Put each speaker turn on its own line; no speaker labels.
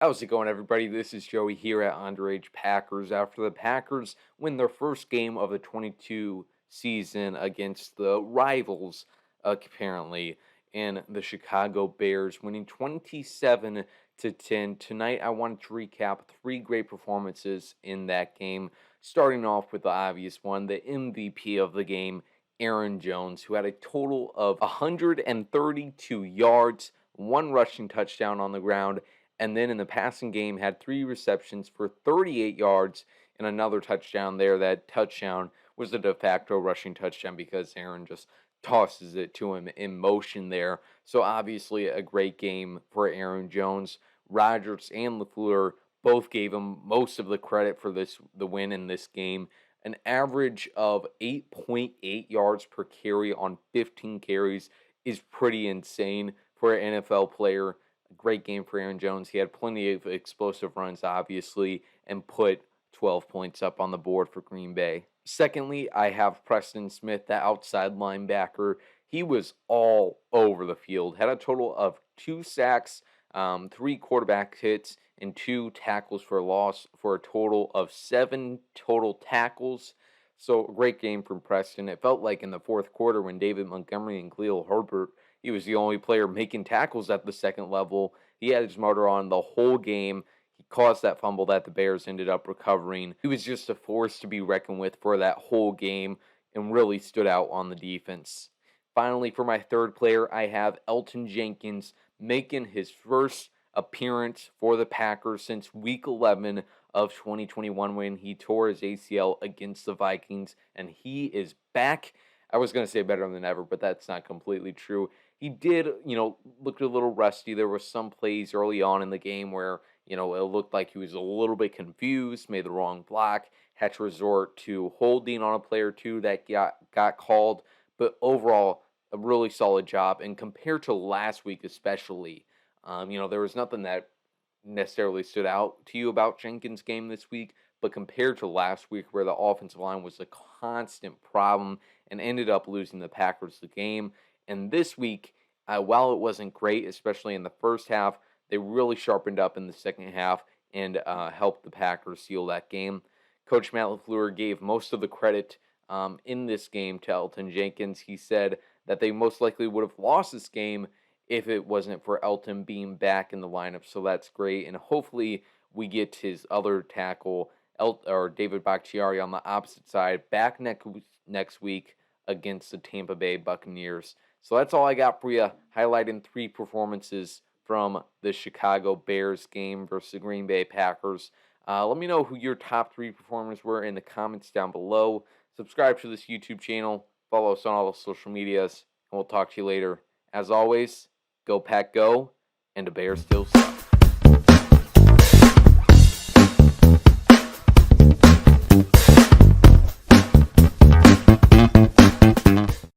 How's it going, everybody? This is Joey here at Underage Packers. After the Packers win their first game of the 22 season against the rivals, apparently, in the Chicago Bears, winning 27 to 10. Tonight, I wanted to recap three great performances in that game, starting off with the obvious one, the MVP of the game, Aaron Jones, who had a total of 132 yards, one rushing touchdown on the ground, and then in the passing game had three receptions for 38 yards and another touchdown there. That touchdown was a de facto rushing touchdown because Aaron just tosses it to him in motion there. So obviously a great game for Aaron Jones. Rodgers and LaFleur both gave him most of the credit for the win in this game. An average of 8.8 yards per carry on 15 carries is pretty insane for an NFL player. Great game for Aaron Jones. He had plenty of explosive runs, obviously, and put 12 points up on the board for Green Bay. Secondly, I have Preston Smith, the outside linebacker. He was all over the field, had a total of 2 sacks, three quarterback hits, and 2 tackles for loss for a total of 7 total tackles. So, a great game from Preston. It felt like in the fourth quarter when David Montgomery and Khalil Herbert, he was the only player making tackles at the second level. He had his motor on the whole game. He caused that fumble that the Bears ended up recovering. He was just a force to be reckoned with for that whole game and really stood out on the defense. Finally, for my third player, I have Elton Jenkins making his first appearance for the Packers since week 11 of 2021 when he tore his ACL against the Vikings, and he is back. I was going to say better than ever, but that's not completely true. He did, looked a little rusty. There were some plays early on in the game where, it looked like he was a little bit confused, made the wrong block, had to resort to holding on a player or two that got called. But overall, a really solid job. And compared to last week, especially, there was nothing that necessarily stood out to you about Jenkins' game this week. But compared to last week, where the offensive line was a constant problem and ended up losing the Packers the game, and this week, while it wasn't great, especially in the first half, they really sharpened up in the second half and helped the Packers seal that game. Coach Matt LaFleur gave most of the credit in this game to Elton Jenkins. He said that they most likely would have lost this game if it wasn't for Elton being back in the lineup. So that's great. And hopefully we get his other tackle, or David Bakhtiari, on the opposite side back next week against the Tampa Bay Buccaneers. So that's all I got for you, highlighting three performances from the Chicago Bears game versus the Green Bay Packers. Let me know who your top three performers were in the comments down below. Subscribe to this YouTube channel. Follow us on all the social medias. And we'll talk to you later. As always, go Pack Go, and the Bears still suck.